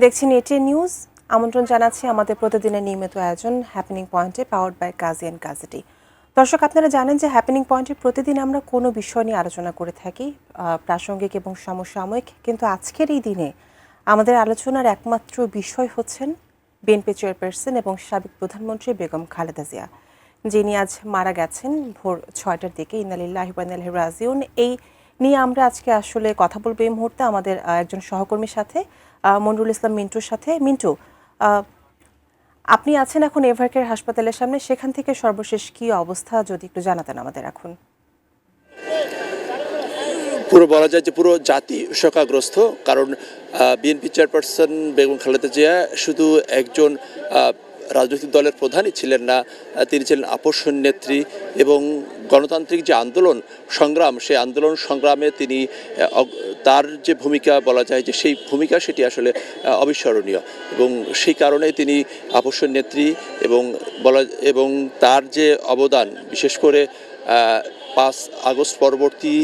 দেখছেন ATN news. আমন্ত্রণ জানাচ্ছি আমাদের প্রতিদিনের নিয়মিত আয়োজন হ্যাপেনিং পয়েন্টে, পাওয়ার্ড বাই কাজী অ্যান্ড কাজেটি। দর্শক, আপনারা জানেন যে হ্যাপেনিং পয়েন্টে প্রতিদিন আমরা কোনো বিষয় নিয়ে আলোচনা করে থাকি, প্রাসঙ্গিক এবং সমসাময়িক। কিন্তু আজকের এই দিনে আমাদের আলোচনার একমাত্র বিষয় হচ্ছেন বিএনপি চেয়ারপারসন এবং সাবেক প্রধানমন্ত্রী বেগম খালেদা জিয়া, যিনি আজ মারা গেছেন ভোর 6টার দিকে। ইন্না লিল্লাহি ওয়া ইন্না ইলাইহি রাজিউন। এই নিয়ে আমরা আজকে আসলে কথা বলবো এই মুহূর্তে আমাদের একজন সহকর্মীর সাথে, মনরুল ইসলাম মিন্টুর সাথে। মিন্টু, আপনি আছেন এখন এভারকেয়ার হাসপাতালের সামনে, সেখান থেকে সর্বশেষ কী অবস্থা যদি একটু জানাতেন আমাদের এখন। পুরো বলা যায় যে পুরো জাতি শোকাগ্রস্ত, কারণ বিএনপি চেয়ারপারসন বেগম খালেদা জিয়া শুধু একজন রাজনৈতিক দলের প্রধানই ছিলেন না, তিনি ছিলেন আপসহীন নেত্রী এবং গণতান্ত্রিক যে আন্দোলন সংগ্রাম, সেই আন্দোলন সংগ্রামে তিনি তার যে ভূমিকা বলা যায় যে সেই ভূমিকা সেটি আসলে অবিস্মরণীয় এবং সেই কারণে তিনি আপসহীন নেত্রী এবং তার যে অবদান, বিশেষ করে 5 আগস্ট পরবর্তী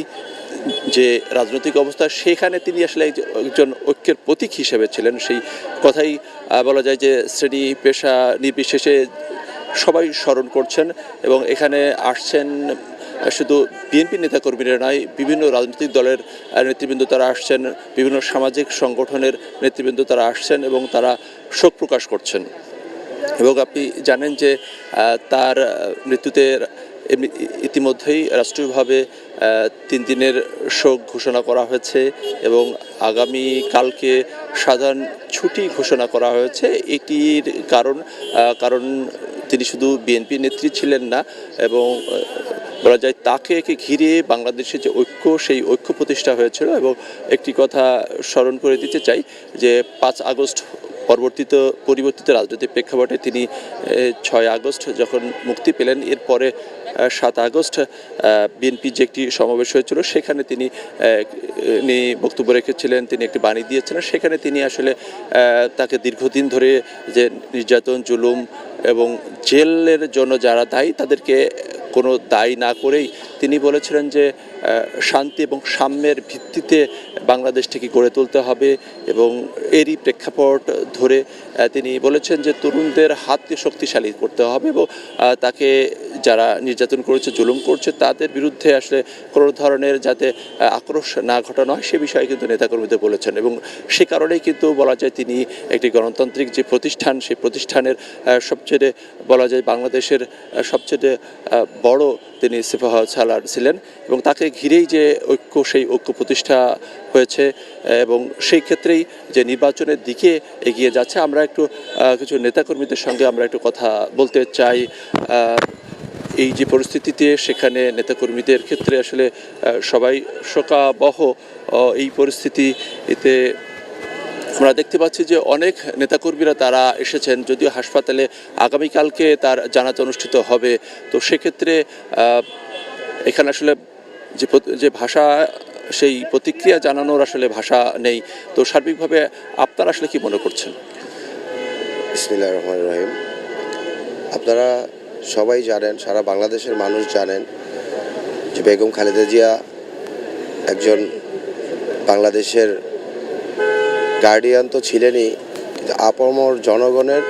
যে রাজনৈতিক অবস্থা, সেখানে তিনি আসলে একজন ঐক্যের প্রতীক হিসেবে ছিলেন। সেই কথাই বলা যায় যে শ্রেণী পেশা নির্বিশেষে সবাই স্মরণ করছেন এবং এখানে আসছেন শুধু বিএনপি নেতাকর্মীরা নয়, বিভিন্ন রাজনৈতিক দলের নেতৃবৃন্দ তারা আসছেন, বিভিন্ন সামাজিক সংগঠনের নেতৃবৃন্দ তারা আসছেন এবং তারা শোক প্রকাশ করছেন। এবং আপনি জানেন যে তার মৃত্যুতে ইতিমধ্যেই রাষ্ট্রীয়ভাবে 3 দিনের শোক ঘোষণা করা হয়েছে এবং আগামীকালকে সাধারণ ছুটি ঘোষণা করা হয়েছে। এটির কারণ তিনি শুধু বিএনপি নেত্রী ছিলেন না, এবং বলা যায় তাকে ঘিরে বাংলাদেশের যে ঐক্য, সেই ঐক্য প্রতিষ্ঠা হয়েছিল। এবং একটি কথা স্মরণ করে দিতে চাই যে 5 আগস্ট পরিবর্তিত রাজনৈতিক প্রেক্ষাপটে তিনি 6 আগস্ট যখন মুক্তি পেলেন, এরপরে 7 আগস্ট বিএনপি যে একটি সমাবেশ হয়েছিল, সেখানে তিনি বক্তব্য রেখেছিলেন, তিনি একটি বাণী দিয়েছিলেন। সেখানে তিনি আসলে তাকে দীর্ঘদিন ধরে যে নির্যাতন, জুলুম এবং জেলের জন্য যারা দায়ী, তাদেরকে কোনো দায়ী না করেই তিনি বলেছিলেন যে শান্তি এবং সাম্যের ভিত্তিতে বাংলাদেশটিকে গড়ে তুলতে হবে। এবং এরই প্রেক্ষাপট ধরে তিনি বলেছেন যে তরুণদের হাতকে শক্তিশালী করতে হবে এবং তাকে যারা নির্যাতন করেছে, জুলুম করছে, তাদের বিরুদ্ধে আসলে কোনো ধরনের যাতে আক্রোশ না ঘটানো হয়, সে বিষয়ে কিন্তু নেতাকর্মীদের বলেছেন। এবং সে কারণেই কিন্তু বলা যায় তিনি একটি গণতান্ত্রিক যে প্রতিষ্ঠান, সেই প্রতিষ্ঠানের সবচেয়ে বলা যায় বাংলাদেশের সবচেয়ে বড় তিনি সেফাহসালার ছিলেন এবং তাকে ঘিরেই যে ঐক্য, সেই ঐক্য প্রতিষ্ঠা হয়েছে এবং সেই ক্ষেত্রেই যে নির্বাচনের দিকে এগিয়ে যাচ্ছে। আমরা একটু কিছু নেতাকর্মীদের সঙ্গে আমরা একটু কথা বলতে চাই। এই যে পরিস্থিতিতে সেখানে নেতাকর্মীদের ক্ষেত্রে আসলে সবাই শোকাবহ এই পরিস্থিতিতে আমরা দেখতে পাচ্ছি যে অনেক নেতাকর্মীরা তারা এসেছেন, যদিও হাসপাতালে আগামীকালকে তার জানাজা অনুষ্ঠিত হবে। তো সেক্ষেত্রে এখানে আসলে যে ভাষা, সেই প্রতিক্রিয়া জানানোর আসলে ভাষা নেই। তো সার্বিকভাবে আপনারা আসলে কি মনে করছেন? বিসমিল্লাহির রহমানির রহিম। আপনারা সবাই জানেন, সারা বাংলাদেশের মানুষ জানেন যে বেগম খালেদা জিয়া একজন বাংলাদেশের গার্ডিয়ান তো ছিলেনই, কিন্তু আপামর জনগণের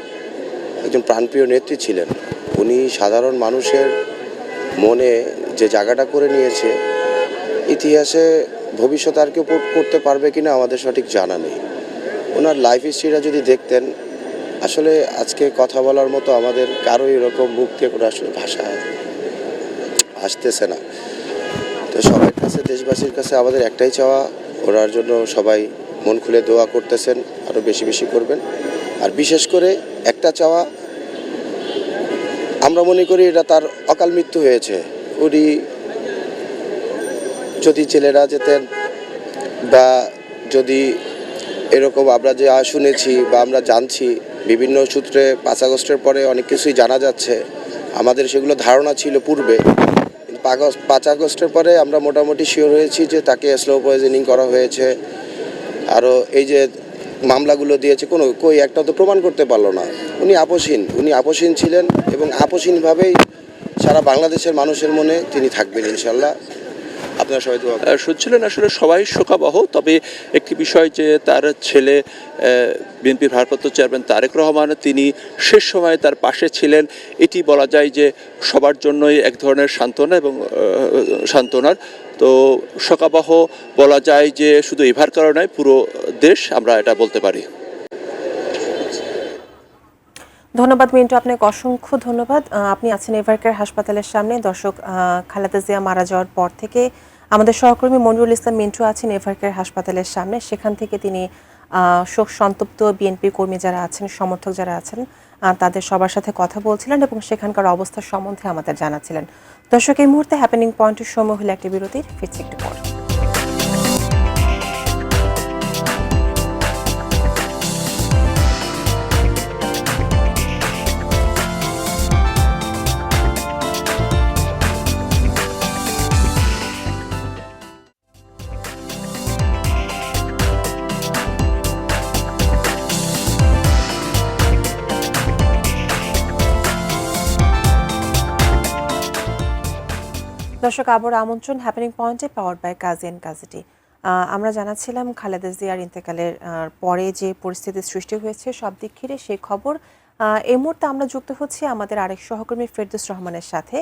একজন প্রাণপ্রিয় নেত্রী ছিলেন। উনি সাধারণ মানুষের মনে যে জায়গাটা করে নিয়েছে, ইতিহাসে ভবিষ্যতে আর কেউ করতে পারবে কিনা আমাদের সঠিক জানা নেই। ওনার লাইফ হিস্ট্রিটা যদি দেখতেন, আসলে আজকে কথা বলার মতো আমাদের কারো এরকম মুখ থেকে করে আসলে ভাষা আসতেছে না। তো সবার কাছে, দেশবাসীর কাছে আমাদের একটাই চাওয়া, ওনার জন্য সবাই মন খুলে দোয়া করতেছেন, আরও বেশি বেশি করবেন। আর বিশেষ করে একটা চাওয়া, আমরা মনে করি এটা তার অকাল মৃত্যু হয়েছে। উনি যদি ছেলেরা যেতেন, বা যদি এরকম আমরা যে শুনেছি বা আমরা জানছি বিভিন্ন সূত্রে 5 আগস্টের পরে অনেক কিছুই জানা যাচ্ছে, আমাদের সেগুলো ধারণা ছিল পূর্বে, কিন্তু 5 আগস্টের পরে আমরা মোটামুটি শিওর হয়েছি যে তাকে স্লো পয়জনিং করা হয়েছে। আরও এই যে মামলাগুলো দিয়েছে, কই একটাও তো প্রমাণ করতে পারলো না। উনি আপসহীন ছিলেন এবং আপসহীনভাবেই সারা বাংলাদেশের মানুষের মনে তিনি থাকবেন ইনশাল্লাহ। আপনারা আপনারা সবাই দোয়া শুনছিলেন আসলে সবাই শোকাবহ, তবে একটি বিষয় যে তার ছেলে বিএনপির ভারপ্রাপ্ত চেয়ারম্যান তারেক রহমান তিনি শেষ সময়ে তার পাশে ছিলেন, এটি বলা যায় যে সবার জন্যই এক ধরনের সান্ত্বনা এবং সান্ত্বনার। তো শোকাবহ বলা যায় যে শুধু এভার কারণে নয়, পুরো দেশ, আমরা এটা বলতে পারি। ধন্যবাদ মিন্টু, আপনাকে অসংখ্য ধন্যবাদ। আপনি আছেন এভারকেয়ার হাসপাতালের সামনে। দর্শক, খালেদা জিয়া মারা যাওয়ার পর থেকে আমাদের সহকর্মী মনিরুল ইসলাম মিন্টু আছেন এভারকেয়ার হাসপাতালের সামনে। সেখান থেকে তিনি শোক সন্তপ্ত বিএনপি কর্মী যারা আছেন, সমর্থক যারা আছেন, তাদের সবার সাথে কথা বলছিলেন এবং সেখানকার অবস্থা সম্বন্ধে আমাদের জানাচ্ছিলেন। দর্শক, এই মুহূর্তে হ্যাপেনিং পয়েন্টের সময় হলো একটি বিরতির, ফিরছি একটু পর। দর্শক, আবার আমন্ত্রণ হ্যাপেনিং পয়েন্টে, পাওয়ার্ড বাই কাজী এন্ড কাজিটি। আমরা জানাচ্ছিলাম খালেদা জিয়ার ইন্তেকালের পরে যে পরিস্থিতির সৃষ্টি হয়েছে সব দিক ঘিরে সেই খবর। এই মুহূর্তে আমরা যুক্ত হচ্ছি আমাদের আরেক সহকর্মী ফেরদৌস রহমানের সাথে।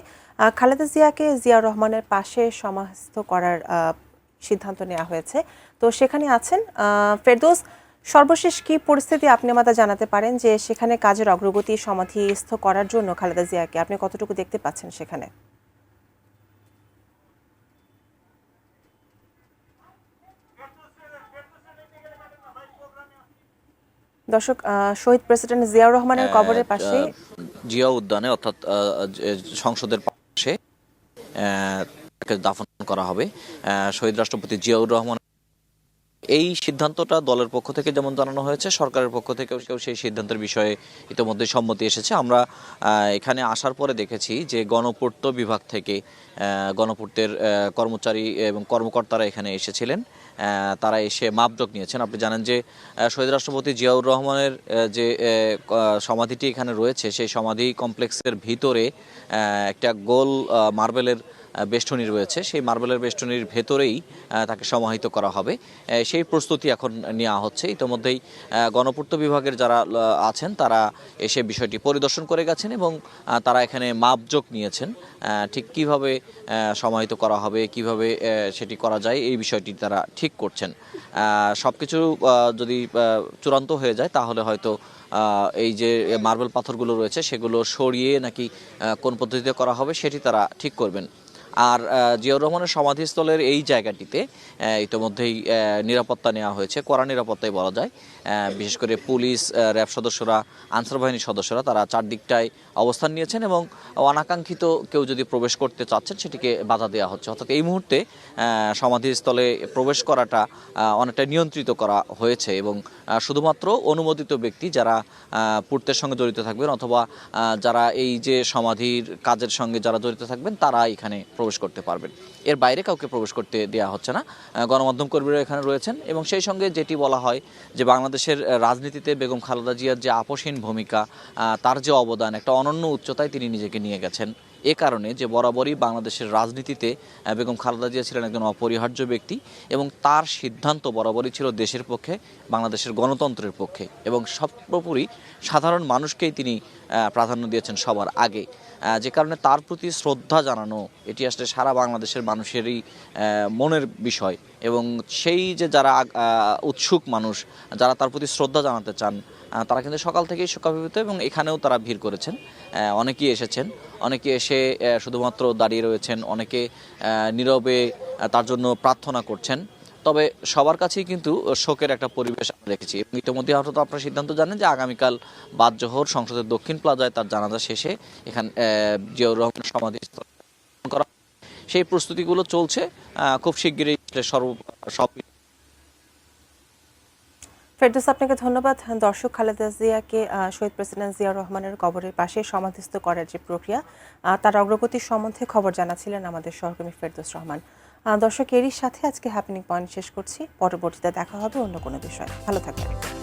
খালেদা জিয়াকে জিয়াউর রহমানের পাশে সমাহিত করার সিদ্ধান্ত নেওয়া হয়েছে, তো সেখানে আছেন ফেরদৌস। সর্বশেষ কি পরিস্থিতি আপনি আমাদের জানাতে পারেন, যে সেখানে কাজের অগ্রগতি সমাধিস্থ করার জন্য খালেদা জিয়াকে আপনি কতটুকু দেখতে পাচ্ছেন সেখানে? দর্শক, শহীদ প্রেসিডেন্ট জিয়াউর রহমানের কবরের পাশে জিয়া উদ্যানে, অর্থাৎ সংসদের পাশে তাকে দাফন করা হবে। শহীদ রাষ্ট্রপতি জিয়াউর রহমান, এই সিদ্ধান্তটা দলের পক্ষ থেকে যেমন জানানো হয়েছে, সরকারের পক্ষ থেকেও সেই সিদ্ধান্তের বিষয়ে ইতিমধ্যে সম্মতি এসেছে। আমরা এখানে আসার পরে দেখেছি যে গণপূর্ত বিভাগ থেকে গণপূর্তের কর্মচারী এবং কর্মকর্তারা এখানে এসেছিলেন। তারা এসে মাপজোক নিয়েছেন। আপনি জানেন যে শহীদ রাষ্ট্রপতি জিয়াউর রহমানের যে সমাধিটি এখানে রয়েছে, সেই সমাধি কমপ্লেক্সের ভিতরে একটা গোল মার্বেলের বেষ্টনী রয়েছে। সেই মার্বেলের বেষ্টনীর ভেতরেই তাকে সমাহিত করা হবে, সেই প্রস্তুতি এখন নেওয়া হচ্ছে। ইতিমধ্যেই গণপূর্ত বিভাগের যারা আছেন তারা এসে বিষয়টি পরিদর্শন করে গেছেন এবং তারা এখানে মাপজোক নিয়েছেন ঠিক কিভাবে সমাহিত করা হবে, কিভাবে সেটি করা যায়, এই বিষয়টি তারা ঠিক করছেন। সব কিছু যদি চূড়ান্ত হয়ে যায় তাহলে হয়তো এই যে মার্বেল পাথরগুলো রয়েছে সেগুলো সরিয়ে নাকি কোন পদ্ধতিতে করা হবে সেটি তারা ঠিক করবেন। আর জিয়াউর রহমানের সমাধিস্থলের এই জায়গাটিতে ইতিমধ্যেই নিরাপত্তা নেওয়া হয়েছে, কড়া নিরাপত্তাই বলা যায়। বিশেষ করে পুলিশ, র্যাব সদস্যরা, আনসার বাহিনীর সদস্যরা তারা চারদিকটায় অবস্থান নিয়েছেন এবং অনাকাঙ্ক্ষিত কেউ যদি প্রবেশ করতে চাচ্ছেন সেটিকে বাধা দেওয়া হচ্ছে। অর্থাৎ এই মুহূর্তে সমাধিস্থলে প্রবেশ করাটা অনেকটা নিয়ন্ত্রিত করা হয়েছে এবং শুধুমাত্র অনুমোদিত ব্যক্তি যারা পূর্তের সঙ্গে জড়িত থাকবেন অথবা যারা এই যে সমাধির কাজের সঙ্গে যারা জড়িত থাকবেন তারা এখানে প্রবেশ করতে পারবেন। এর বাইরে কাউকে প্রবেশ করতে দেওয়া হচ্ছে না। গণমাধ্যম কর্মীরা এখানে রয়েছেন এবং সেই সঙ্গে যেটি বলা হয় যে বাংলাদেশের রাজনীতিতে বেগম খালেদা জিয়ার যে আপোষহীন ভূমিকা, তার যে অবদান, একটা অনন্য উচ্চতায় তিনি নিজেকে নিয়ে গেছেন। এ কারণে যে বরাবরই বাংলাদেশের রাজনীতিতে বেগম খালেদা জিয়া ছিলেন একজন অপরিহার্য ব্যক্তি এবং তার সিদ্ধান্ত বরাবরই ছিল দেশের পক্ষে, বাংলাদেশের গণতন্ত্রের পক্ষে এবং সর্বোপরি সাধারণ মানুষকেই তিনি প্রাধান্য দিয়েছেন সবার আগে। যে কারণে তার প্রতি শ্রদ্ধা জানানো এটি আসলে সারা বাংলাদেশের মানুষেরই মনের বিষয় এবং সেই যে যারা উৎসুক মানুষ, যারা তার প্রতি শ্রদ্ধা জানাতে চান, তারা কিন্তু সকাল থেকেই শোকাভিভূত এবং এখানেও তারা ভিড় করেছেন। অনেকেই এসেছেন, অনেকে এসে শুধুমাত্র দাঁড়িয়ে রয়েছেন, অনেকে নীরবে তার জন্য প্রার্থনা করছেন। তবে সবার কাছেই কিন্তু শোকের একটা পরিবেশ রেখেছি। ইতিমধ্যে হয়তো আপনারা সিদ্ধান্ত জানেন যে আগামীকাল বাদ জোহর সংসদের দক্ষিণ প্লাজায় তার জানাজা শেষে এখানে জিয়াউর রহমান সমাধিস্থল করা, সেই প্রস্তুতিগুলো চলছে। খুব শিগগিরই সব। ফেরদৌস, আপনাকে ধন্যবাদ। দর্শক, খালেদা জিয়াকে শহীদ প্রেসিডেন্ট জিয়াউর রহমানের কবরের পাশে সমাধিস্থ করার যে প্রক্রিয়া, তার অগ্রগতির সম্বন্ধে খবর জানাচ্ছিলেন আমাদের সহকর্মী ফেরদৌস রহমান। দর্শক, এরই সাথে আজকে হ্যাপেনিং পয়েন্ট শেষ করছি। পরবর্তীতে দেখা হবে অন্য কোনো বিষয়। ভালো থাকবেন।